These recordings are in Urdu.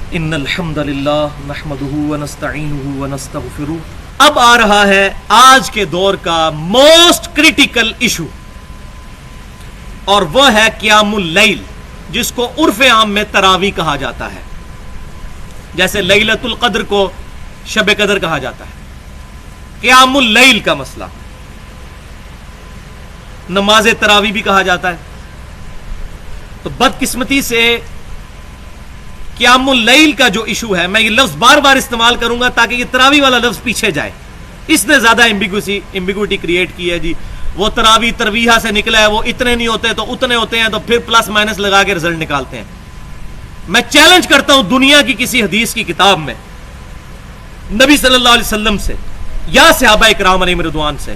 ان الحمد للہ نحمده ونستعینه ونستغفره۔ اب آ رہا ہے آج کے دور کا موسٹ کریٹیکل ایشو، اور وہ ہے قیام اللیل، جس کو عرف عام میں تراویح کہا جاتا ہے، جیسے لیلۃ القدر کو شب قدر کہا جاتا ہے۔ قیام اللیل کا مسئلہ نماز تراویح بھی کہا جاتا ہے۔ تو بدقسمتی سے قیام اللیل کا جو ایشو ہے، میں یہ لفظ بار بار استعمال کروں گا تاکہ یہ تراویح والا لفظ پیچھے جائے، اس نے زیادہ ایمبیگوٹی کریٹ کی ہے جی، وہ تراویح ترویحہ سے نکلا ہے، وہ اتنے نہیں ہوتے تو اتنے ہوتے ہیں، تو پھر پلس مائنس لگا کے رزلٹ نکالتے ہیں۔ میں چیلنج کرتا ہوں دنیا کی کسی حدیث کی کتاب میں نبی صلی اللہ علیہ وسلم سے یا صحابہ اکرام علیہم رضوان سے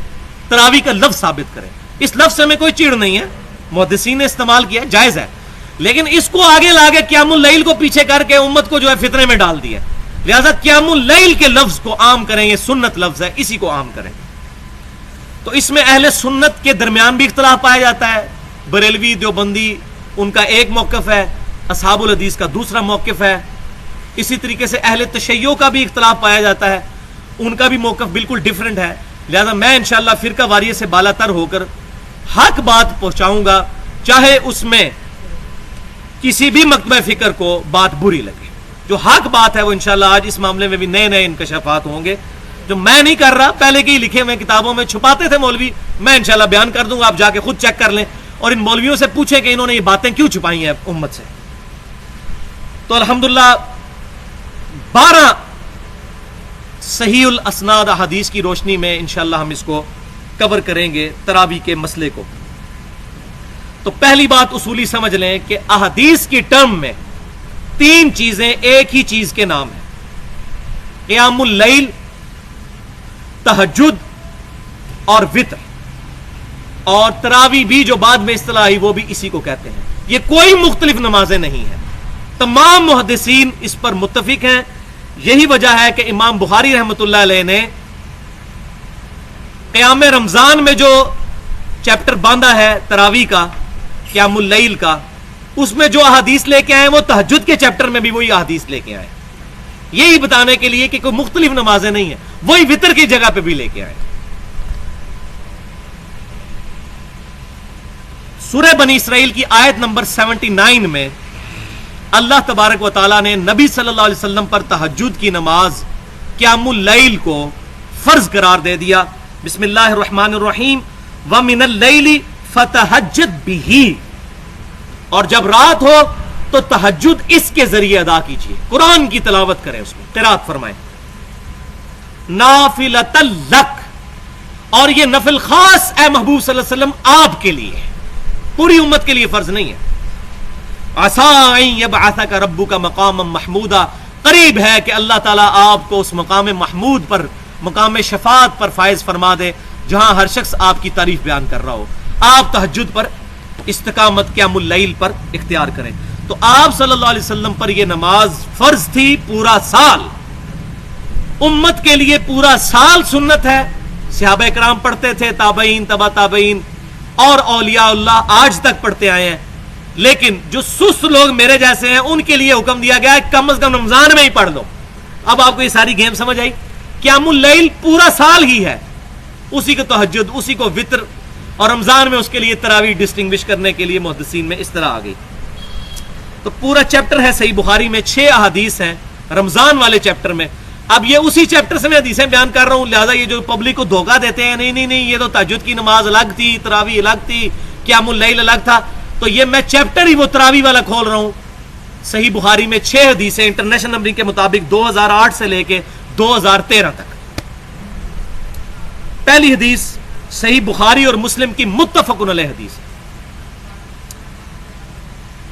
تراویح کا لفظ ثابت کریں۔ اس لفظ سے میں کوئی چیڑ نہیں ہے، محدثین نے استعمال کیا، جائز ہے، لیکن اس کو آگے لا کے قیام اللیل کو پیچھے کر کے امت کو جو ہے فتنے میں ڈال دیا۔ لہذا قیام اللیل کے لفظ کو عام کریں، یہ سنت لفظ ہے، اسی کو عام کریں۔ تو اس میں اہل سنت کے درمیان بھی اختلاف پایا جاتا ہے، بریلوی دیوبندی ان کا ایک موقف ہے، اصحاب الحدیث کا دوسرا موقف ہے، اسی طریقے سے اہل تشیع کا بھی اختلاف پایا جاتا ہے، ان کا بھی موقف بالکل ڈیفرنٹ ہے۔ لہذا میں انشاءاللہ فرقہ واریت سے بالا تر ہو کر حق بات پہنچاؤں گا، چاہے اس میں کسی بھی مکتبہ فکر کو بات بری لگے۔ جو حق بات ہے وہ انشاءاللہ آج اس معاملے میں بھی نئے نئے انکشافات ہوں گے، جو میں نہیں کر رہا، پہلے کے ہی لکھے ہوئے کتابوں میں چھپاتے تھے مولوی، میں انشاءاللہ بیان کر دوں گا، آپ جا کے خود چیک کر لیں اور ان مولویوں سے پوچھیں کہ انہوں نے یہ باتیں کیوں چھپائی ہیں امت سے۔ تو الحمدللہ 12 صحیح الاسناد احادیث کی روشنی میں انشاءاللہ ہم اس کو کور کریں گے تراویح کے مسئلے کو۔ تو پہلی بات اصولی سمجھ لیں کہ احادیث کی ٹرم میں 3 چیزیں ایک ہی چیز کے نام ہیں: قیام اللیل، تہجد اور وتر، اور تراویح بھی جو بعد میں اصطلاح آئی وہ بھی اسی کو کہتے ہیں۔ یہ کوئی مختلف نمازیں نہیں ہیں، تمام محدثین اس پر متفق ہیں۔ یہی وجہ ہے کہ امام بخاری رحمۃ اللہ علیہ نے قیام رمضان میں جو چیپٹر باندھا ہے تراویح کا، قیام اللیل کا، اس میں جو احادیث لے کے آئے وہ تہجد کے چیپٹر میں بھی وہی احادیث لے کے آئے، یہی بتانے کے لیے کہ کوئی مختلف نمازیں نہیں ہیں، وہی وتر کی جگہ پہ بھی لے کے آئے۔ سورہ بنی اسرائیل کی آیت نمبر 79 میں اللہ تبارک و تعالیٰ نے نبی صلی اللہ علیہ وسلم پر تہجد کی نماز قیام اللیل کو فرض قرار دے دیا۔ بسم اللہ الرحمن الرحیم، وَمِنَ اللَّيْلِ فَتَہجد بِهِ، اور جب رات ہو تو تہجد اس کے ذریعے ادا کیجیے، قرآن کی تلاوت کریں، اس میں قرات فرمائیں۔ نافلۃ لک، اور یہ نفل خاص اے محبوب صلی اللہ علیہ وسلم آپ کے لیے، پوری امت کے لیے فرض نہیں ہے۔ عسیٰ ان یبعثک ربک مقاما محمودا، قریب ہے کہ اللہ تعالیٰ آپ کو اس مقام محمود پر، مقام شفاعت پر فائز فرما دے، جہاں ہر شخص آپ کی تعریف بیان کر رہا ہو۔ آپ تہجد پر استقامت قیام اللیل پر اختیار کریں۔ تو آپ صلی اللہ علیہ وسلم پر یہ نماز فرض تھی پورا سال، امت کے لیے پورا سال سنت ہے۔ صحابہ کرام پڑھتے تھے، تابعین، تبع تابعین اور اولیاء اللہ آج تک پڑھتے آئے ہیں، لیکن جو سست لوگ میرے جیسے ہیں ان کے لیے حکم دیا گیا ہے کم از کم رمضان میں ہی پڑھ لو۔ اب آپ کو یہ ساری گیم سمجھ آئی؟ قیام اللیل پورا سال ہی ہے، اسی کو تہجد، اسی کو وتر، اور رمضان میں اس کے لیے تراویح ڈسٹنگوش کرنے کے لیے محدثین میں اس طرح آ گئی۔ تو پورا چیپٹر ہے صحیح بخاری میں، 6 احادیث ہیں رمضان والے چیپٹر میں۔ اب یہ اسی چیپٹر سے میں حدیثیں بیان کر رہا ہوں، لہٰذا یہ جو پبلک کو دھوکہ دیتے ہیں نہیں نہیں نہیں یہ تو تہجد کی نماز الگ تھی، تراویح الگ تھی، قیام اللیل الگ تھا، تو یہ میں چیپٹر ہی وہ تراویح والا کھول رہا ہوں۔ صحیح بخاری میں 6 حدیثیں انٹرنیشنل نمبرنگ کے مطابق 2008 سے لے کے 2013 تک۔ پہلی حدیث صحیح بخاری اور مسلم کی متفق علیہ حدیث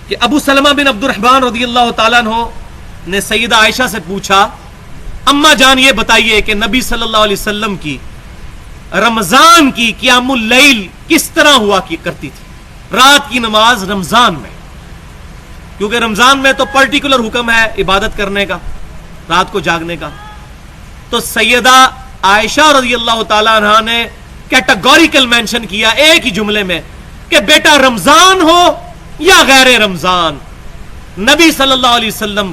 کہ ابو سلمہ بن عبد الرحمن رضی اللہ تعالیٰ عنہ نے سیدہ عائشہ سے پوچھا، اما جان یہ بتائیے کہ نبی صلی اللہ علیہ وسلم کی رمضان کی قیام اللیل کس طرح ہوا کرتی تھی، رات کی نماز رمضان میں، کیونکہ رمضان میں تو پرٹیکولر حکم ہے عبادت کرنے کا، رات کو جاگنے کا۔ تو سیدہ عائشہ رضی اللہ تعالیٰ عنہ نے کیٹیگوریکل مینشن کیا ایک ہی جملے میں کہ بیٹا رمضان ہو یا غیر رمضان، نبی صلی اللہ علیہ وسلم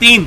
3,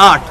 8।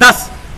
10,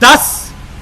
10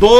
2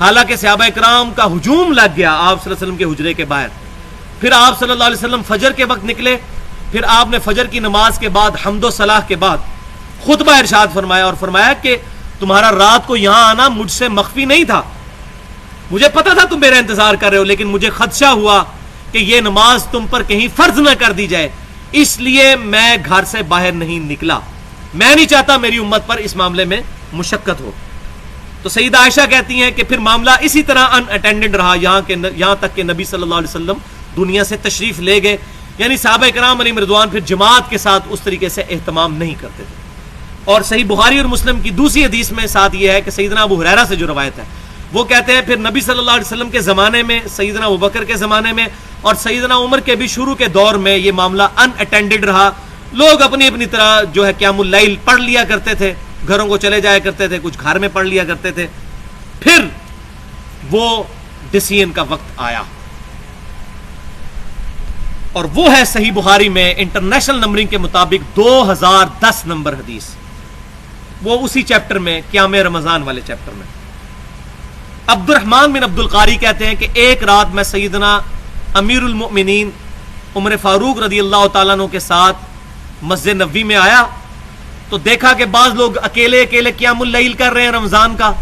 حالانکہ صحابہ اکرام کا ہجوم لگ گیا آپ صلی اللہ علیہ وسلم کے حجرے کے باہر. پھر آپ صلی اللہ علیہ وسلم فجر کے وقت نکلے. پھر آپ نے فجر کی نماز کے بعد حمد و صلاح کے بعد خطبہ ارشاد فرمایا اور فرمایا کہ تمہارا رات کو یہاں آنا مجھ سے مخفی نہیں تھا, مجھے پتا تھا تم میرا انتظار کر رہے ہو, لیکن مجھے خدشہ ہوا کہ یہ نماز تم پر کہیں فرض نہ کر دی جائے, اس لیے میں گھر سے باہر نہیں نکلا. میں نہیں چاہتا میری امت پر اس معاملے میں مشقت ہو. تو سیدہ عائشہ کہتی ہیں کہ پھر معاملہ اسی طرح ان اٹینڈنٹ رہا یہاں تک کہ نبی صلی اللہ علیہ وسلم دنیا سے تشریف لے گئے. یعنی صحابہ کرام علیہم رضوان پھر جماعت کے ساتھ اس طریقے سے اہتمام نہیں کرتے تھے. اور صحیح بخاری اور مسلم کی دوسری حدیث میں ساتھ یہ ہے کہ سیدنا ابو ہریرہ سے جو روایت ہے وہ کہتے ہیں پھر نبی صلی اللہ علیہ وسلم کے زمانے میں, سیدنا ابوبکر کے زمانے میں اور سیدنا عمر کے بھی شروع کے دور میں یہ معاملہ ان اٹینڈڈ رہا. لوگ اپنی اپنی طرح جو ہے قیام اللیل پڑھ لیا کرتے تھے, گھروں کو چلے جایا کرتے تھے, کچھ گھر میں پڑھ لیا کرتے تھے. پھر وہ ڈسیزن کا وقت آیا اور وہ ہے صحیح بخاری میں انٹرنیشنل نمبرنگ کے مطابق 2010 نمبر حدیث, وہ اسی چیپٹر میں قیام رمضان والے چیپٹر میں. عبد الرحمن بن عبد القاری کہتے ہیں کہ ایک رات میں سیدنا امیر المؤمنین عمر فاروق رضی اللہ تعالیٰ عنہ کے ساتھ مسجد نبوی میں آیا تو دیکھا کہ بعض لوگ اکیلے اکیلے قیام اللیل کر رہے ہیں رمضان کا,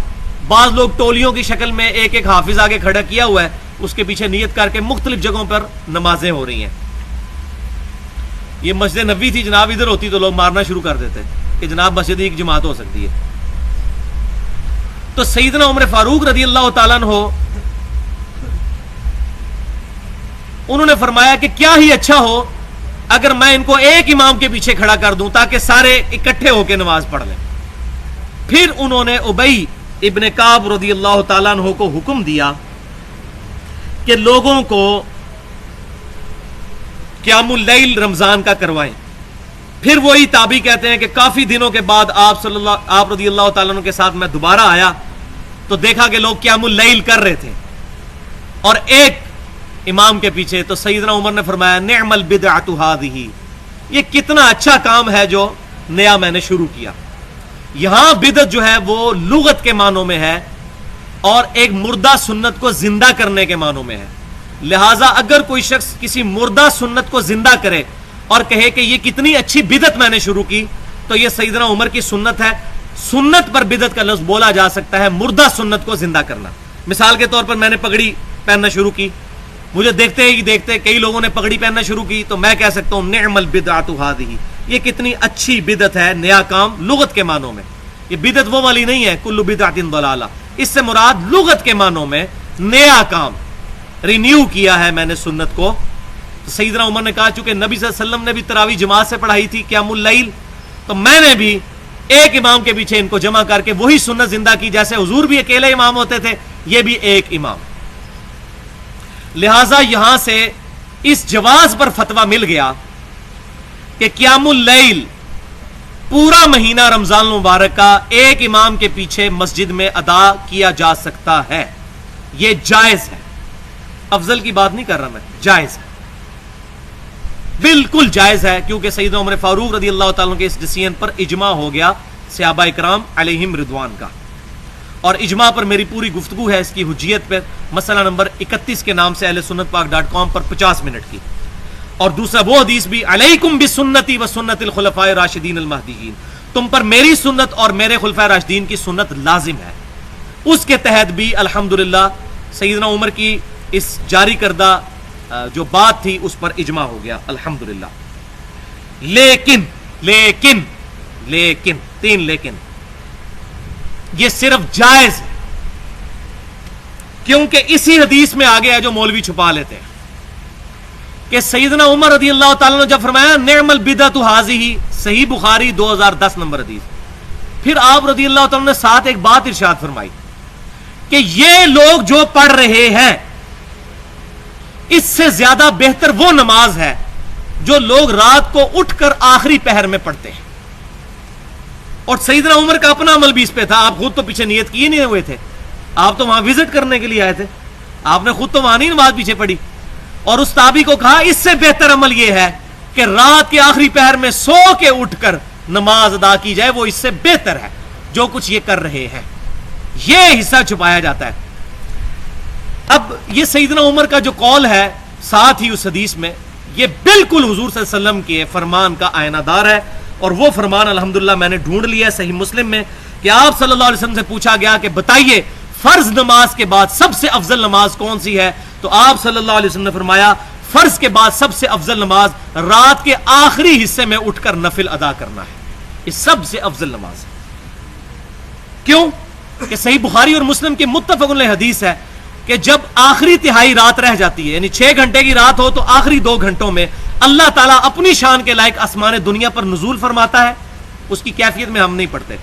بعض لوگ ٹولیوں کی شکل میں ایک ایک حافظ آگے کھڑا کیا ہوا ہے, اس کے پیچھے نیت کر کے مختلف جگہوں پر نمازیں ہو رہی ہیں. یہ مسجد نبوی تھی جناب, ادھر ہوتی تو لوگ مارنا شروع کر دیتے کہ جناب مسجد ایک جماعت ہو سکتی ہے. تو سیدنا عمر فاروق رضی اللہ تعالیٰ عنہ انہوں نے فرمایا کہ کیا ہی اچھا ہو اگر میں ان کو ایک امام کے پیچھے کھڑا کر دوں تاکہ سارے اکٹھے ہو کے نماز پڑھ لیں. پھر انہوں نے ابی ابن کعب رضی اللہ تعالیٰ عنہ کو حکم دیا کہ لوگوں کو قیام اللیل رمضان کا کروائیں. پھر وہی تابعی کہتے ہیں کہ کافی دنوں کے بعد آپ رضی اللہ تعالیٰ عنہ کے ساتھ میں دوبارہ آیا تو دیکھا کہ لوگ قیام اللیل کر رہے تھے اور ایک امام کے پیچھے. تو سیدنا عمر نے فرمایا نعم البدعۃ ھذہ, یہ کتنا اچھا کام ہے جو نیا میں نے شروع کیا. یہاں بدعت جو ہے وہ لغت کے معنوں میں ہے اور ایک مردہ سنت کو زندہ کرنے کے معنوں میں ہے. لہٰذا اگر کوئی شخص کسی مردہ سنت کو زندہ کرے اور کہے کہ یہ کتنی اچھی بدعت میں نے شروع کی, تو یہ سیدنا عمر کی سنت ہے. سنت پر بدعت کا لفظ بولا جا سکتا ہے, مردہ سنت کو زندہ کرنا. مثال کے طور پر میں نے پگڑی پہننا شروع کی, مجھے دیکھتے ہی دیکھتے کئی لوگوں نے پگڑی پہننا شروع کی, تو میں کہہ سکتا ہوں نعم البدعۃ ھذہ, یہ کتنی اچھی بدعت ہے, نیا کام لغت کے معنوں میں. یہ بدعت وہ والی نہیں ہے کل بدعۃ ضلالہ, اس سے مراد لغت کے معنوں میں نیا کام, رینیو کیا ہے میں نے سنت کو. تو سیدنا عمر نے کہا چونکہ نبی صلی اللہ علیہ وسلم نے بھی تراویح جماعت سے پڑھائی تھی قیام اللیل, تو میں نے بھی ایک امام کے پیچھے ان کو جمع کر کے وہی سنت زندہ کی, جیسے حضور بھی اکیلے امام ہوتے تھے, یہ بھی ایک امام. لہٰذا یہاں سے اس جواز پر فتویٰ مل گیا کہ قیام اللیل پورا مہینہ رمضان المبارک کا ایک امام کے پیچھے مسجد میں ادا کیا جا سکتا ہے. یہ جائز ہے, افضل کی بات نہیں کر رہا میں, جائز ہے, بالکل جائز ہے, کیونکہ سیدنا عمر فاروق رضی اللہ تعالیٰ کے اس ڈیسیژن پر اجماع ہو گیا صحابہ اکرام علیہم رضوان کا. اور اجماع پر میری پوری گفتگو ہے اس کی حجیت پر, مسئلہ نمبر 31 کے نام سے اہل سنت پاک .com پر 50 منٹ کی. اور دوسرا وہ حدیث بھی علیکم بسنتی و سنت الخلفاء الراشدین المہدیین, تم پر میری سنت اور میرے خلفاء راشدین کی سنت لازم ہے. اس کے تحت بھی الحمدللہ سیدنا عمر کی اس جاری کردہ جو بات تھی اس پر اجماع ہو گیا الحمدللہ. لیکن لیکن لیکن 3 لیکن, یہ صرف جائز ہے کیونکہ اسی حدیث میں آگے ہے جو مولوی چھپا لیتے ہیں کہ سیدنا عمر رضی اللہ تعالیٰ نے جب فرمایا نعم البدعۃ ھذہ, صحیح بخاری 2010 نمبر حدیث, پھر آپ رضی اللہ تعالیٰ نے ساتھ ایک بات ارشاد فرمائی کہ یہ لوگ جو پڑھ رہے ہیں اس سے زیادہ بہتر وہ نماز ہے جو لوگ رات کو اٹھ کر آخری پہر میں پڑھتے ہیں. اور سیدنا عمر کا اپنا عمل بھی اس پہ تھا, آپ خود تو پیچھے نیت کیے نہیں ہوئے تھے, آپ تو وہاں وزٹ کرنے کے لیے آئے تھے, آپ نے خود تو وہاں نہیں نماز پیچھے پڑھی. اور اس تابعی کو کہا اس سے بہتر عمل یہ ہے کہ رات کے آخری پہر میں سو کے اٹھ کر نماز ادا کی جائے, وہ اس سے بہتر ہے جو کچھ یہ کر رہے ہیں. یہ حصہ چھپایا جاتا ہے. اب یہ سیدنا عمر کا جو قول ہے ساتھ ہی اس حدیث میں، یہ بالکل حضور صلی اللہ علیہ وسلم کے فرمان کا آئینہ دار ہے، اور وہ فرمان الحمدللہ میں نے ڈھونڈ لیا ہے صحیح مسلم میں کہ آپ صلی اللہ علیہ وسلم سے پوچھا گیا کہ بتائیے فرض نماز کے بعد سب سے افضل نماز کون سی ہے، تو آپ صلی اللہ علیہ وسلم نے فرمایا فرض کے بعد سب سے افضل نماز رات کے آخری حصے میں اٹھ کر نفل ادا کرنا ہے، یہ سب سے افضل نماز ہے۔ کیوں کہ صحیح بخاری اور مسلم کی متفق علیہ حدیث ہے کہ جب آخری تہائی رات رہ جاتی ہے، یعنی 6 گھنٹے کی رات ہو تو آخری 2 گھنٹوں میں اللہ تعالیٰ اپنی شان کے لائق آسمان دنیا پر نزول فرماتا ہے، اس کی کیفیت میں ہم نہیں پڑھتے،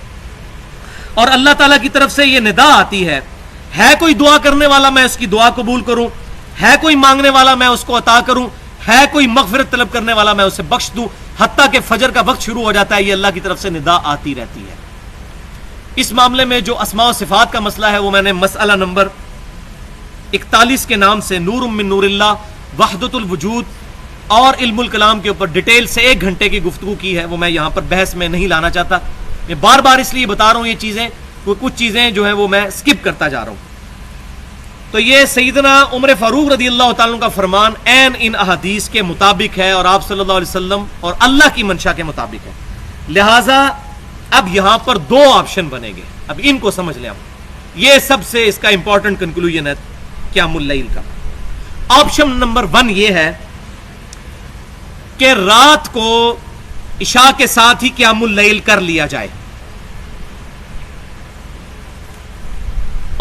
اور اللہ تعالیٰ کی طرف سے یہ ندا آتی ہے کوئی دعا کرنے والا میں اس کی دعا قبول کروں، ہے کوئی مانگنے والا میں اس کو عطا کروں، ہے کوئی مغفرت طلب کرنے والا میں اسے بخش دوں، حتیٰ کہ فجر کا وقت شروع ہو جاتا ہے، یہ اللہ کی طرف سے ندا آتی رہتی ہے۔ اس معاملے میں جو اسماء و صفات کا مسئلہ ہے وہ میں نے مسئلہ نمبر 41 کے نام سے نور من نور اللہ، وحدت الوجود اور علم الکلام کے اوپر ڈیٹیل سے 1 گھنٹے کی گفتگو کی ہے، وہ میں یہاں پر بحث میں نہیں لانا چاہتا، میں بار بار اس لیے بتا رہا ہوں یہ چیزیں، کچھ چیزیں جو ہیں وہ میں سکپ کرتا جا رہا ہوں۔ تو یہ سیدنا عمر فاروق رضی اللہ تعالیٰ کا فرمان عین ان احادیث کے مطابق ہے اور آپ صلی اللہ علیہ وسلم اور اللہ کی منشا کے مطابق ہے، لہٰذا اب یہاں پر 2 آپشن بنے گے، اب ان کو سمجھ لیں آپ، یہ سب سے اس کا امپورٹنٹ کنکلوژن ہے قیام اللیل کا۔ آپشن نمبر 1 یہ ہے کہ رات کو عشاء کے ساتھ ہی قیام اللیل کر لیا جائے،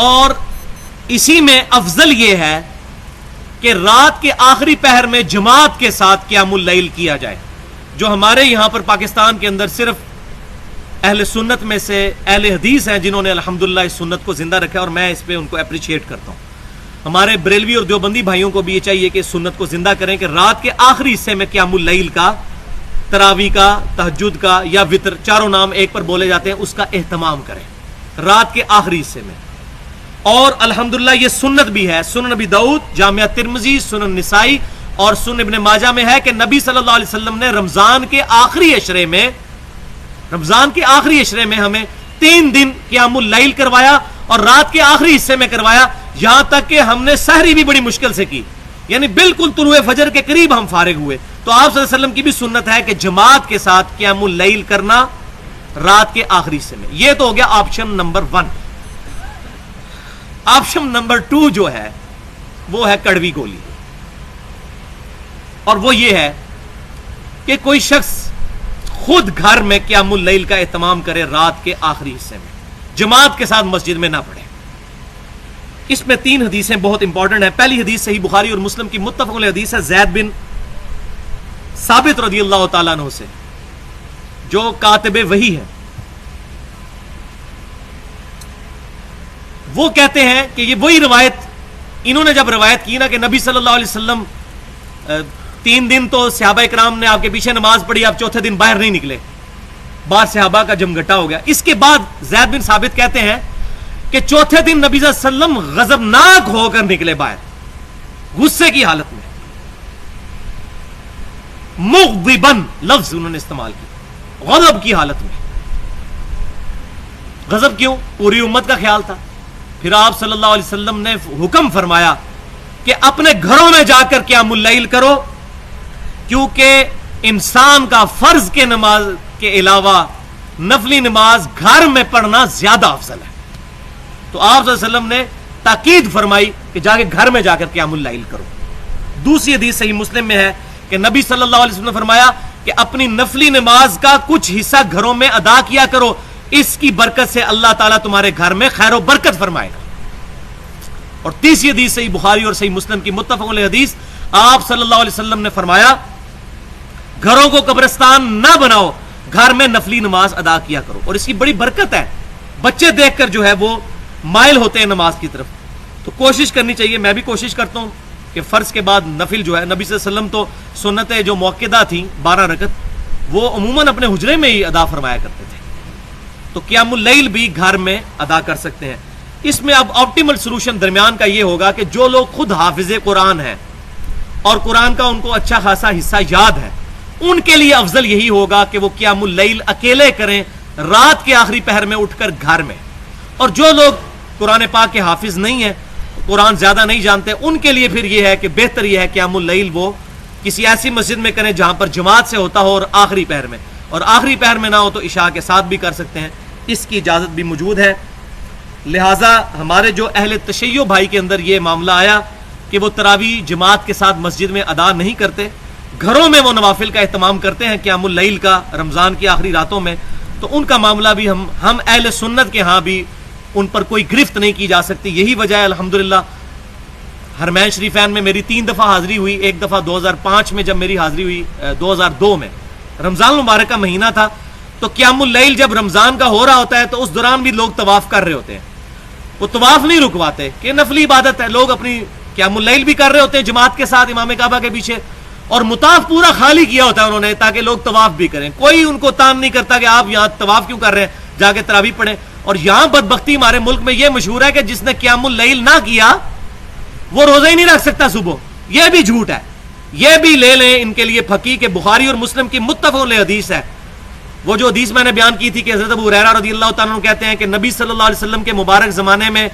اور اسی میں افضل یہ ہے کہ رات کے آخری پہر میں جماعت کے ساتھ قیام اللیل کیا جائے، جو ہمارے یہاں پر پاکستان کے اندر صرف اہل سنت میں سے اہل حدیث ہیں جنہوں نے الحمدللہ اس سنت کو زندہ رکھا، اور میں اس پہ ان کو اپریشیٹ کرتا ہوں۔ ہمارے بریلوی اور دیوبندی بھائیوں کو بھی یہ چاہیے کہ اس سنت کو زندہ کریں کہ رات کے آخری حصے میں قیام اللیل کا، تراویح کا، تہجد کا یا وتر، چاروں نام ایک پر بولے جاتے ہیں، اس کا اہتمام کریں رات کے آخری حصے میں۔ اور الحمدللہ یہ سنت بھی ہے، سنن نبی داؤد، جامعہ ترمذی، سنن نسائی اور سنن ابن ماجہ میں ہے کہ نبی صلی اللہ علیہ وسلم نے رمضان کے آخری عشرے میں ہمیں 3 دن قیام اللیل کروایا اور رات کے آخری حصے میں کروایا، یہاں تک کہ ہم نے سحری بھی بڑی مشکل سے کی، یعنی بالکل طلوع فجر کے قریب ہم فارغ ہوئے۔ تو آپ صلی اللہ علیہ وسلم کی بھی سنت ہے کہ جماعت کے ساتھ قیام اللیل کرنا رات کے آخری حصے میں۔ یہ تو ہو گیا آپشن نمبر 1۔ آپشن نمبر 2 جو ہے وہ ہے کڑوی گولی، اور وہ یہ ہے کہ کوئی شخص خود گھر میں قیام اللیل کا اہتمام کرے رات کے آخری حصے میں، جماعت کے ساتھ مسجد میں نہ پڑھے۔ اس میں 3 حدیثیں بہت امپورٹنٹ ہیں۔ پہلی حدیث صحیح بخاری اور مسلم کی متفق علیہ حدیث ہے زید بن ثابت رضی اللہ تعالیٰ عنہ سے، جو کاتب وحی ہے۔ وہ کہتے ہیں کہ یہ وہی روایت انہوں نے جب روایت کی نا کہ نبی صلی اللہ علیہ وسلم 3 دن تو صحابہ اکرام نے آپ کے پیچھے نماز پڑھی، آپ چوتھے دن باہر نہیں نکلے، بعض صحابہ کا جمگٹا ہو گیا۔ اس کے بعد زید بن ثابت کہتے ہیں کہ چوتھے دن نبی صلی اللہ علیہ وسلم غضبناک ہو کر نکلے باہر، غصے کی حالت میں، مغضبن لفظ انہوں نے استعمال کی، غضب کی حالت میں۔ غضب کیوں؟ پوری امت کا خیال تھا۔ پھر آپ صلی اللہ علیہ وسلم نے حکم فرمایا کہ اپنے گھروں میں جا کر قیام اللیل کرو، کیونکہ انسان کا فرض کے نماز کے علاوہ نفلی نماز گھر میں پڑھنا زیادہ افضل ہے۔ تو آپ صلی اللہ علیہ وسلم نے تاکید فرمائی کہ جا کے گھر میں جا کر قیام اللیل کرو۔ دوسری حدیث صحیح مسلم میں ہے کہ نبی صلی اللہ علیہ وسلم نے فرمایا کہ اپنی نفلی نماز کا کچھ حصہ گھروں میں ادا کیا کرو، اس کی برکت سے اللہ تعالیٰ تمہارے گھر میں خیر و برکت فرمائے گا۔ اور تیسری حدیث صحیح بخاری اور صحیح مسلم کی متفق علیہ حدیث، آپ صلی اللہ علیہ وسلم نے فرمایا گھروں کو قبرستان نہ بناؤ، گھر میں نفلی نماز ادا کیا کرو۔ اور اس کی بڑی برکت ہے، بچے دیکھ کر جو ہے وہ مائل ہوتے ہیں نماز کی طرف، تو کوشش کرنی چاہیے۔ میں بھی کوشش کرتا ہوں کہ فرض کے بعد نفل جو ہے، نبی صلی اللہ علیہ وسلم تو سنتیں جو موقدہ تھیں 12 رکعت وہ عموماً اپنے حجرے میں ہی ادا فرمایا کرتے تھے، تو قیام اللیل بھی گھر میں ادا کر سکتے ہیں۔ اس میں اب آپٹیمل سولوشن درمیان کا یہ ہوگا کہ جو لوگ خود حافظ قرآن ہیں اور قرآن کا ان کو اچھا خاصا حصہ یاد ہے، ان کے لیے افضل یہی ہوگا کہ وہ قیام اللیل اکیلے کریں رات کے آخری پہر میں اٹھ کر گھر میں۔ اور جو لوگ قرآن پاک کے حافظ نہیں ہیں قرآن زیادہ نہیں جانتے، ان کے لیے پھر یہ ہے کہ بہتر یہ ہے قیام اللیل وہ کسی ایسی مسجد میں کریں جہاں پر جماعت سے ہوتا ہو اور آخری پہر میں، اور آخری پہر میں نہ ہو تو عشاء کے ساتھ بھی کر سکتے ہیں، اس کی اجازت بھی موجود ہے۔ لہٰذا ہمارے جو اہل تشیع بھائی کے اندر یہ معاملہ آیا کہ وہ تراویح جماعت کے ساتھ مسجد میں ادا نہیں کرتے، گھروں میں وہ نوافل کا اہتمام کرتے ہیں قیام اللیل کا رمضان کی آخری راتوں میں، تو ان کا معاملہ بھی ہم اہل سنت کے ہاں بھی ان پر کوئی گرفت نہیں کی جا سکتی۔ یہی وجہ ہے الحمدللہ حرمین شریفین میں میری 3 دفعہ حاضری ہوئی، ایک دفعہ 2005 میں جب میری حاضری ہوئی، 2002 میں رمضان المبارک کا مہینہ تھا، تو قیام اللیل جب رمضان کا ہو رہا ہوتا ہے تو اس دوران بھی لوگ طواف کر رہے ہوتے ہیں، وہ طواف نہیں رکواتے کہ نفلی عبادت ہے، لوگ اپنی قیام اللیل بھی کر رہے ہوتے ہیں جماعت کے ساتھ امام کعبہ کے پیچھے، اور مطاف پورا خالی کیا ہوتا ہے انہوں نے تاکہ لوگ طواف بھی کریں، کوئی ان کو تان نہیں کرتا کہ آپ یہاں طواف کیوں کر رہے ہیں، جا کے تراویح پڑھیں۔ اور یہاں بدبختی ہمارے ملک میں یہ مشہور ہے کہ جس نے قیام اللیل نہ کیا وہ روزہ ہی نہیں رکھ سکتا صبح، یہ بھی جھوٹ ہے، یہ بھی لے لیں ان کے لیے پھکی کہ بخاری اور مسلم کی متفق علیہ حدیث ہے۔ وہ جو حدیث میں نے بیان کی تھی کہ حضرت ابو ہریرہ رضی اللہ تعالیٰ عنہ کہتے ہیں کہ نبی صلی اللہ علیہ وسلم کے مبارک زمانے میں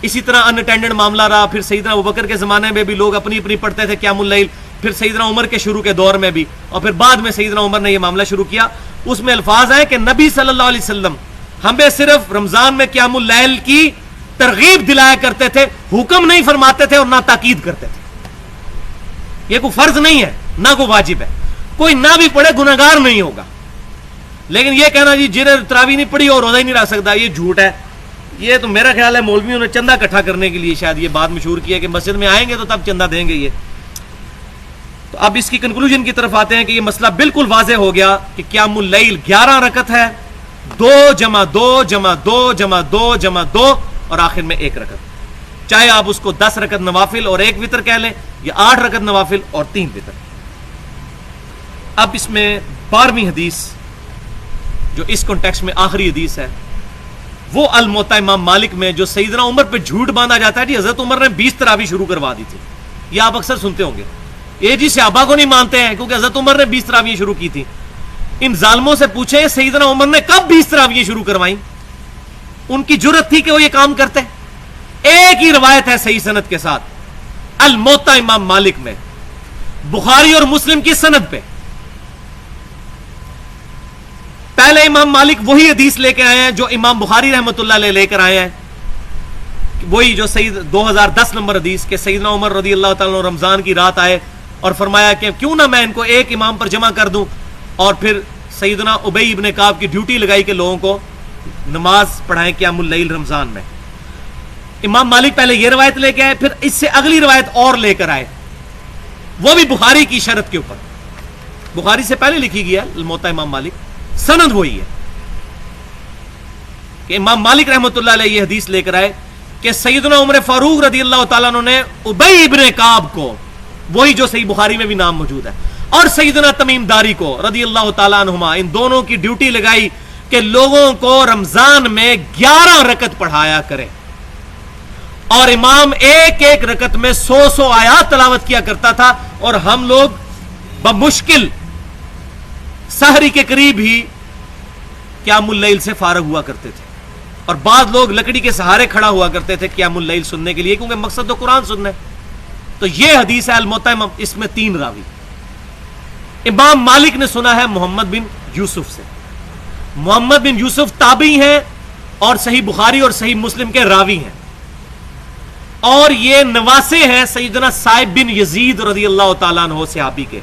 اسی طرح ان اٹینڈنٹ معاملہ رہا، پھر سیدنا ابوبکر کے زمانے میں بھی لوگ اپنی اپنی پڑھتے تھے قیام اللیل، پھر سیدنا عمر کے شروع کے دور میں بھی، اور پھر بعد میں سیدنا عمر نے یہ معاملہ شروع کیا۔ اس میں الفاظ ہیں کہ نبی صلی اللہ علیہ وسلم ہمیں صرف رمضان میں قیام اللیل کی ترغیب دلایا کرتے تھے، حکم نہیں فرماتے تھے اور نہ تاکید کرتے تھے۔ یہ کوئی فرض نہیں ہے نہ کوئی واجب ہے، کوئی نہ بھی پڑھے گناہگار نہیں ہوگا، لیکن یہ کہنا جی جنہیں تراویح نہیں پڑھی اور روزہ ہی نہیں رکھ سکتا، یہ جھوٹ ہے۔ یہ تو میرا خیال ہے مولویوں نے چندہ اکٹھا کرنے کے لیے شاید یہ بات مشہور کی ہے کہ مسجد میں آئیں گے تو تب چندہ دیں گے۔ یہ تو اب اس کی کنکلوژن کی طرف آتے ہیں کہ یہ مسئلہ بالکل واضح ہو گیا کہ قیام اللیل 11 رکعت ہے، 2 جمع 2 جمع 2 جمع 2 جمع 2 اور آخر میں 1 رکعت، چاہے آپ اس کو 10 رکعت نوافل اور 1 وتر کہہ لیں یا 8 رکعت نوافل اور 3 وتر۔ اب اس میں 12ویں حدیث جو اس کانٹیکسٹ میں آخری حدیث ہے وہ الموطا امام مالک میں جو سیدنا عمر پہ جھوٹ باندھا جاتا ہے، جی حضرت عمر نے 20 تراویح شروع کروا دی تھی، یہ آپ اکثر سنتے ہوں گے، یہ جی صحابہ کو نہیں مانتے ہیں کیونکہ حضرت عمر نے 20 تراویح شروع کی تھی۔ ان ظالموں سے پوچھیں سیدنا عمر نے کب 20 تراویح شروع کروائیں، ان کی جرت تھی کہ وہ یہ کام کرتے؟ ایک ہی روایت ہے صحیح سند کے ساتھ الموطا امام مالک میں، بخاری اور مسلم کی سند پہ۔ پہلے امام مالک وہی حدیث لے کے آئے ہیں جو امام بخاری رحمۃ اللہ علیہ لے کر آئے ہیں، وہی جو 2010 نمبر حدیث کہ سیدنا عمر رضی اللہ تعالیٰ عنہ رمضان کی رات آئے اور فرمایا کہ کیوں نہ میں ان کو ایک امام پر جمع کر دوں، اور پھر سیدنا ابی ابن کعب کی ڈیوٹی لگائی کہ لوگوں کو نماز پڑھائیں قیام اللیل رمضان میں۔ امام مالک پہلے یہ روایت لے کے آئے، پھر اس سے اگلی روایت اور لے کر آئے، وہ بھی بخاری کی شرط کے اوپر، بخاری سے پہلے لکھی گئی ہے الموطا امام مالک، سند وہی ہے کہ امام مالک رحمۃ اللہ علیہ یہ حدیث لے کر آئے کہ سیدنا عمر فاروق رضی اللہ تعالیٰ عنہ نے ابی ابن کعب کو، وہی جو صحیح بخاری میں بھی نام موجود ہے، اور سیدنا تمیم داری کو رضی اللہ تعالیٰ عنہما، ان دونوں کی ڈیوٹی لگائی کہ لوگوں کو رمضان میں 11 رکعت پڑھایا کرے، اور امام ایک ایک رکعت میں 100 آیات تلاوت کیا کرتا تھا، اور ہم لوگ بمشکل سحری کے قریب ہی قیام اللیل سے فارغ ہوا کرتے تھے، اور بعض لوگ لکڑی کے سہارے کھڑا ہوا کرتے تھے قیام اللیل سننے کے لیے، کیونکہ مقصد تو قرآن سننا ہے۔ تو یہ حدیث ہے الموطا، اس میں 3 راوی۔ امام مالک نے سنا ہے محمد بن یوسف سے، محمد بن یوسف تابعی ہیں اور صحیح بخاری اور صحیح مسلم کے راوی ہیں، اور یہ نواسے ہیں سیدنا صائب بن یزید رضی اللہ تعالیٰ عنہ صحابی کے،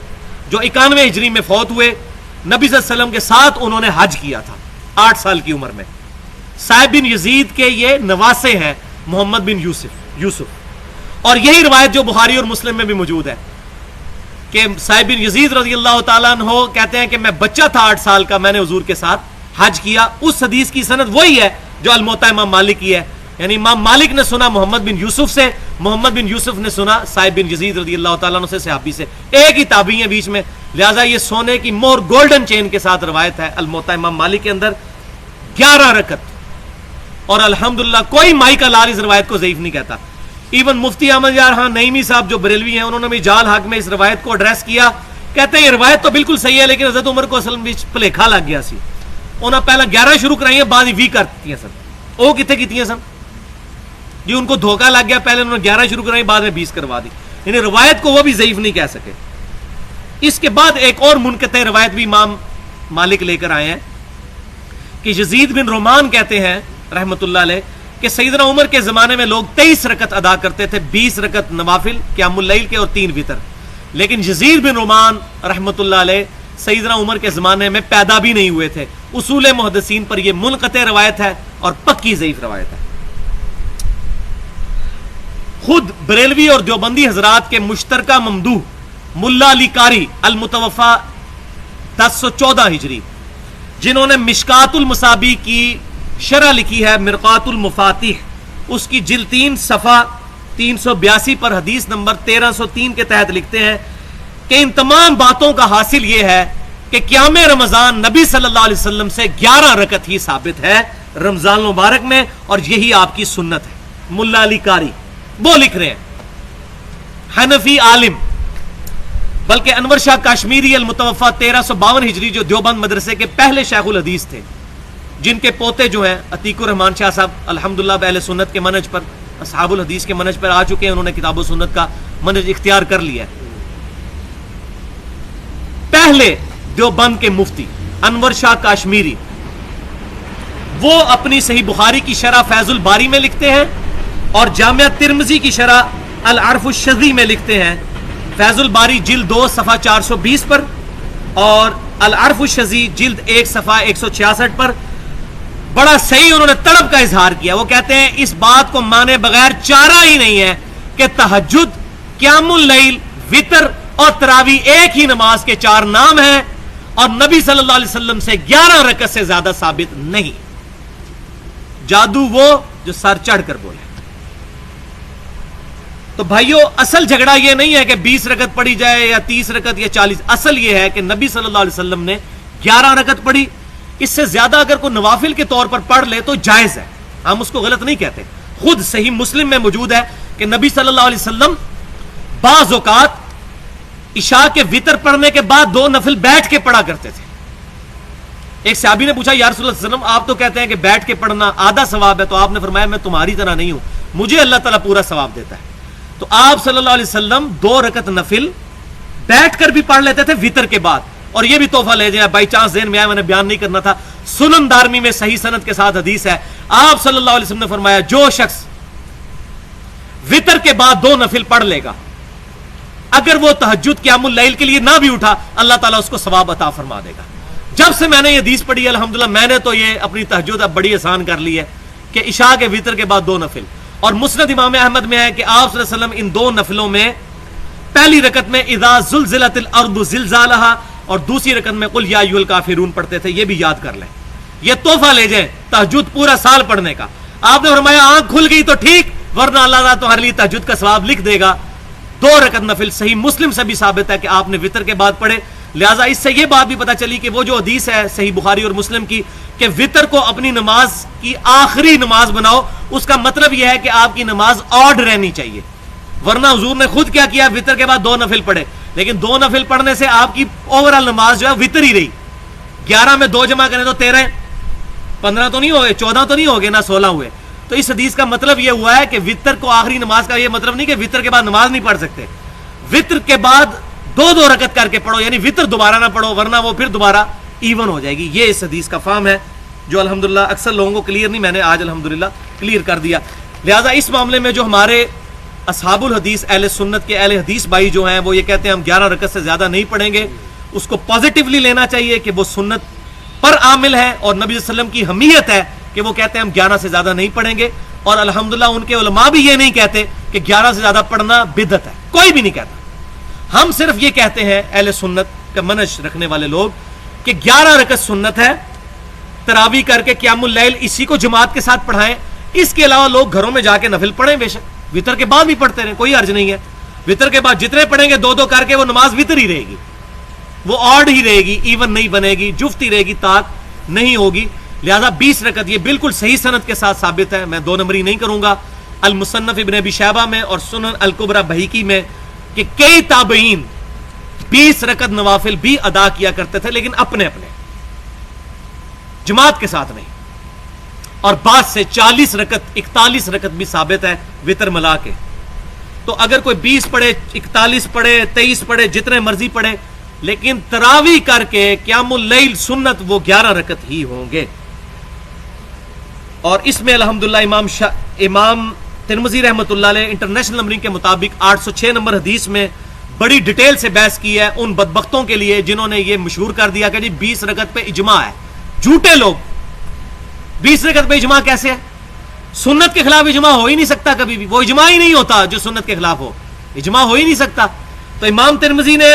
جو 91 ہجری میں فوت ہوئے، نبی صلی اللہ علیہ وسلم کے ساتھ انہوں نے حج کیا تھا 8 سال کی عمر میں۔ صائب بن یزید کے یہ نواسے ہیں محمد بن یوسف، اور یہی روایت جو بخاری اور مسلم میں بھی موجود ہے کہ صائب بن یزید رضی اللہ تعالیٰ عنہ کہتے ہیں کہ میں بچہ تھا 8 سال کا، میں نے حضور کے ساتھ حج کیا۔ اس حدیث کی سند وہی ہے جو الموطا امام مالک کی ہے، یعنی امام مالک نے سنا محمد بن یوسف سے، محمد بن یوسف نے سنا صائب بن یزید رضی اللہ تعالیٰ عنہ سے، صحابی سے، ایک ہی تابعی ہیں بیچ میں، لہٰذا یہ سونے کی مور گولڈن چین کے ساتھ روایت ہے الموطا امام مالک کے اندر 11 رکعت، اور الحمدللہ کوئی مائی کا لال اس روایت کو ضعیف نہیں کہتا۔ ایون مفتی احمد یار خان نعیمی صاحب جو بریلوی ہیں، انہوں نے بھی جال حق میں اس روایت کو ایڈریس کیا، کہتے ہیں یہ روایت تو بالکل صحیح ہے لیکن حضرت عمر کو اصل میں بھلیکھا لگ گیا سی، انہوں نے پہلا 11 شروع کرائی ہیں، بعد 20 کرتی ہیں سن، وہ کتنے کیتی ہیں سن؟ یہ ان کو دھوکہ لگ گیا, پہلے انہوں نے 11 شروع کرائی, بعد میں 20 کروا دی. یعنی روایت کو وہ بھی ضعیف نہیں کہہ سکے. اس کے بعد ایک اور منقطع روایت بھی امام مالک لے کر آئے ہیں کہ یزید بن رومان کہتے ہیں رحمت اللہ علیہ کہ سیدنا عمر کے زمانے میں لوگ 23 رکعت ادا کرتے تھے, 20 رکعت نوافل قیام اللیل کے اور 3 وتر. لیکن یزید بن رومان رحمت اللہ علیہ سیدنا عمر کے زمانے میں پیدا بھی نہیں ہوئے تھے. اصول محدثین پر یہ منقطع روایت ہے اور پکی ضعیف روایت ہے. خود بریلوی اور دیوبندی حضرات کے مشترکہ ممدوح ملا علی قاری المتوفا 1014 ہجری, جنہوں نے مشکات المصابیح کی شرح لکھی ہے مرقات المفاتیح, اس کی جلد 3 صفحہ 382 پر حدیث نمبر 1303 کے تحت لکھتے ہیں کہ ان تمام باتوں کا حاصل یہ ہے کہ قیام رمضان نبی صلی اللہ علیہ وسلم سے 11 رکعت ہی ثابت ہے رمضان المبارک میں, اور یہی آپ کی سنت ہے. ملا علی قاری وہ لکھ رہے ہیں, حنفی عالم, بلکہ انور شاہ کاشمیری المتوفا 1352 ہجری جو دیوبند مدرسے کے پہلے شیخ الحدیث تھے, جن کے پوتے جو ہیں عتیق الرحمان شاہ صاحب الحمدللہ اہل سنت کے منہج پر, اصحاب الحدیث کے منہج پر آ چکے ہیں. انہوں نے کتاب و سنت کا منہج اختیار کر لیا ہے. پہلے دیوبند کے مفتی انور شاہ کاشمیری, وہ اپنی صحیح بخاری کی شرح فیض الباری میں لکھتے ہیں اور جامعہ ترمذی کی شرح العرف الشذی میں لکھتے ہیں. فیض الباری جلد 2 صفحہ 420 پر اور العرف الشذی جلد 1 صفحہ 166 پر بڑا صحیح انہوں نے طلب کا اظہار کیا. وہ کہتے ہیں اس بات کو مانے بغیر چارہ ہی نہیں ہے کہ تہجد, قیام اللیل, وتر اور تراویح ایک ہی نماز کے 4 نام ہیں اور نبی صلی اللہ علیہ وسلم سے 11 رکعت سے زیادہ ثابت نہیں. جادو وہ جو سر چڑھ کر بولے. تو بھائیو اصل جھگڑا یہ نہیں ہے کہ 20 رکعت پڑھی جائے یا 30 رکعت یا 40, اصل یہ ہے کہ نبی صلی اللہ علیہ وسلم نے 11 رکعت پڑھی. اس سے زیادہ اگر کوئی نوافل کے طور پر پڑھ لے تو جائز ہے, ہم اس کو غلط نہیں کہتے. خود صحیح مسلم میں موجود ہے کہ نبی صلی اللہ علیہ وسلم بعض اوقات عشاء کے وتر پڑھنے کے بعد 2 نفل بیٹھ کے پڑھا کرتے تھے. ایک صحابی نے پوچھا یا رسول اللہ صلی اللہ علیہ وسلم آپ تو کہتے ہیں کہ بیٹھ کے پڑھنا آدھا ثواب ہے, تو آپ نے فرمایا میں تمہاری طرح نہیں ہوں, مجھے اللہ تعالیٰ پورا ثواب دیتا ہے. تو آپ صلی اللہ علیہ وسلم 2 رکعت نفل بیٹھ کر بھی پڑھ لیتے تھے وتر کے بعد. اور یہ بھی تحفہ لے جائیں, بائی چانس ذہن میں آیا, میں نے بیان نہیں کرنا تھا, سنن دارمی میں صحیح سند کے ساتھ حدیث ہے, آپ صلی اللہ علیہ وسلم نے فرمایا جو شخص وتر کے بعد 2 نفل پڑھ لے گا, اگر وہ تہجد قیام اللیل کے لیے نہ بھی اٹھا, اللہ تعالیٰ اس کو ثواب عطا فرما دے گا. جب سے میں نے یہ حدیث پڑھی الحمدللہ, میں نے تو یہ اپنی تہجد اب بڑی آسان کر لی ہے کہ عشاء کے وتر کے بعد 2 نفل. اور مسند امام احمد میں ہے کہ آپ صلی اللہ علیہ وسلم ان 2 نفلوں میں پہلی رکعت میں اذا زلزلت الارض زلزالہا اور دوسری رکعت میں قل یا ایھا الکافرون پڑھتے تھے. یہ بھی یاد کر لیں, یہ تحفہ لے جائیں تہجد پورا سال پڑھنے کا. آپ نے فرمایا آنکھ کھل گئی تو ٹھیک, ورنہ اللہ تعالیٰ تمہارے لیے تہجد کا ثواب لکھ دے گا. 2 رکعت نفل صحیح مسلم سے بھی ثابت ہے کہ آپ نے وتر کے بعد پڑھے. لہٰذا اس سے یہ بات بھی پتہ چلی کہ وہ جو حدیث ہے صحیح بخاری اور مسلم کی کہ وتر کو اپنی نماز کی آخری نماز بناؤ, اس کا مطلب یہ ہے کہ آپ کی نماز آڈ رہنی چاہیے. ورنہ حضور نے خود کیا کیا, وتر کے بعد 2 نفل پڑھے, لیکن 2 نفل پڑھنے سے آپ کی اوورال نماز جو ہے وتر ہی رہی. 11 میں 2 جمع کریں تو 13, 15 تو نہیں ہوئے, 14 تو نہیں ہو گئے, نہ 16 ہوئے. تو اس حدیث کا مطلب یہ ہوا ہے کہ وتر کو آخری نماز کا یہ مطلب نہیں کہ وتر کے بعد نماز نہیں پڑھ سکتے, وتر کے بعد 2 رکعت کر کے پڑھو, یعنی وتر دوبارہ نہ پڑھو ورنہ وہ پھر دوبارہ ایون ہو جائے گی. یہ اس حدیث کا فہم ہے جو الحمدللہ اکثر لوگوں کو کلیئر نہیں, میں نے آج الحمدللہ کلیئر کر دیا. لہٰذا اس معاملے میں جو ہمارے اصحاب الحدیث اہل سنت کے اہل حدیث بھائی جو ہیں وہ یہ کہتے ہیں ہم 11 رکعت سے زیادہ نہیں پڑھیں گے, اس کو پازیٹیولی لینا چاہیے کہ وہ سنت پر عامل ہے اور نبی صلی اللہ علیہ وسلم کی حمیت ہے کہ وہ کہتے ہیں ہم 11 سے زیادہ نہیں پڑھیں گے. اور الحمدللہ ان کے علماء بھی یہ نہیں کہتے کہ 11 سے زیادہ پڑھنا بدعت ہے, کوئی بھی نہیں کہتا. ہم صرف یہ کہتے ہیں اہل سنت کا منہج رکھنے والے لوگ کہ 11 رکعت سنت ہے, تراویح کر کے قیام اللیل اسی کو جماعت کے ساتھ پڑھائیں. اس کے علاوہ لوگ گھروں میں جا کے نفل پڑھیں, بے شک وتر کے بعد بھی پڑھتے رہیں, کوئی حرج نہیں ہے. وتر کے بعد جتنے پڑھیں گے 2 کر کے وہ نماز وتر ہی رہے گی, وہ آڈ ہی رہے گی, ایون نہیں بنے گی, جفت ہی رہے گی, طاق نہیں ہوگی. لہذا 20 رکعت یہ بالکل صحیح سند کے ساتھ ثابت ہے. میں 2 نمبری نہیں کروں گا. المصنف ابن ابی شیبہ میں اور سنن الکبری بہیقی میں کہ کئی تابعین 20 رکعت نوافل بھی ادا کیا کرتے تھے, لیکن اپنے اپنے, جماعت کے ساتھ نہیں. اور بعد سے 40 رکعت 41 رکعت بھی ثابت ہے وتر ملا کے. تو اگر کوئی 20 پڑھے 41 پڑھے 23 پڑھے جتنے مرضی پڑھے, لیکن تراویح کر کے قیام اللیل سنت وہ 11 رکعت ہی ہوں گے. اور اس میں الحمدللہ امام ترمذی رحمۃ اللہ علیہ انٹرنیشنل نمبرنگ کے مطابق 806 نمبر حدیث میں بڑی ڈیٹیل سے بحث کی ہے ان بدبختوں کے لیے جنہوں نے یہ مشہور کر دیا کہ جی 20 رکعت پہ اجماع ہے. جھوٹے لوگ. 20 رکعت پہ اجماع کیسے ہے؟ سنت کے خلاف اجماع ہو ہی نہیں سکتا کبھی بھی. وہ اجماع ہی نہیں ہوتا جو سنت کے خلاف ہو. اجماع ہو ہی نہیں سکتا. تو امام ترمذی نے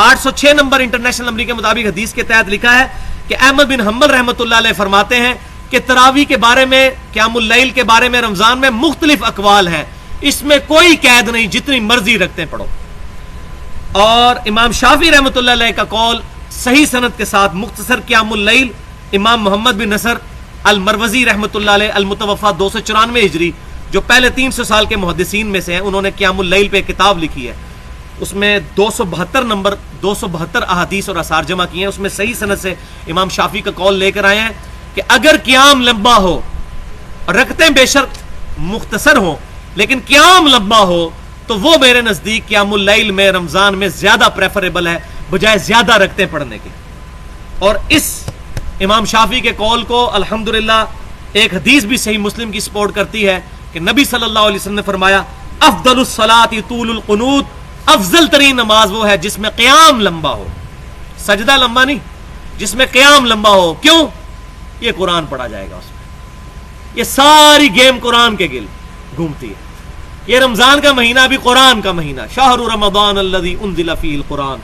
806 نمبر انٹرنیشنل نمبرنگ کے مطابق حدیث کے تحت لکھا ہے کہ احمد بن حنبل رحمۃ اللہ علیہ فرماتے ہیں کہ تراویح کے بارے میں قیام اللیل کے بارے میں رمضان میں مختلف اقوال ہیں, اس میں کوئی قید نہیں, جتنی مرضی رکھتے پڑھو. اور امام شافعی رحمۃ اللہ علیہ کا قول صحیح سند کے ساتھ مختصر قیام اللیل امام محمد بن نصر المروزی رحمۃ اللہ علیہ المتوفا 294 ہجری جو پہلے 300 سال کے محدثین میں سے ہیں, انہوں نے قیام اللیل پہ کتاب لکھی ہے. اس میں 272 احادیث اور آثار جمع کیے ہیں. اس میں صحیح سند سے امام شافعی کا قول لے کر آئے ہیں کہ اگر قیام لمبا ہو, رکعتیں بے شک مختصر ہوں, لیکن قیام لمبا ہو تو وہ میرے نزدیک قیام اللیل میں رمضان میں زیادہ پریفریبل ہے بجائے زیادہ رکعتیں پڑھنے کے. اور اس امام شافعی کے قول کو الحمدللہ ایک حدیث بھی صحیح مسلم کی سپورٹ کرتی ہے کہ نبی صلی اللہ علیہ وسلم نے فرمایا افضل الصلاۃ طول القنوت, افضل ترین نماز وہ ہے جس میں قیام لمبا ہو, سجدہ لمبا نہیں, جس میں قیام لمبا ہو. کیوں؟ یہ قرآن پڑھا جائے گا اس میں. یہ ساری گیم قرآن کے گل گھومتی ہے. یہ رمضان کا مہینہ بھی قرآن کا مہینہ, شہر رمضان الذی انزل فیہ القرآن.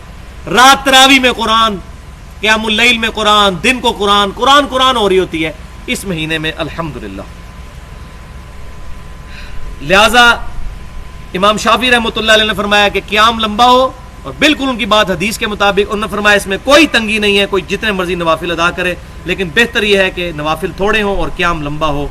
رات تراویح میں قرآن, قیام اللیل میں قرآن, دن کو قرآن ہو رہی ہوتی ہے اس مہینے میں الحمدللہ. لہذا امام شافعی رحمۃ اللہ علیہ نے فرمایا کہ قیام لمبا ہو, اور بالکل ان کی بات حدیث کے مطابق. انہوں نے فرمایا اس میں کوئی تنگی نہیں ہے, کوئی جتنے مرضی نوافل ادا کرے, لیکن بہتر یہ ہے کہ نوافل تھوڑے ہوں اور قیام لمبا ہو.